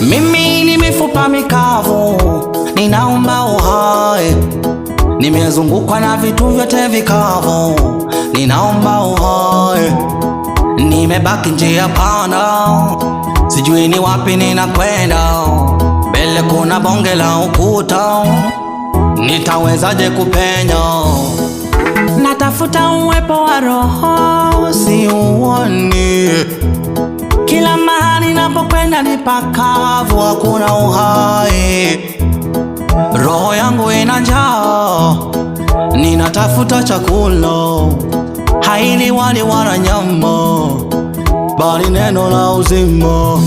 Mimi ni mifupa mikavu, ninaomba uhai. Nimezungukwa na vitu vyote vikavu, ninaomba uhai. Nimebaki njia panda, sijui ni wapi ninakwenda. Mbele kuna bonge la ukuta, nitawezaje kupenya? Natafuta uwepo wa roho, siuoni. Kila mahali napokwenda ni pakavu, hakuna uhai. Roho yangu ina njaa, ninatafuta chakula. Haili wali wala nyama, bali neno la uzima.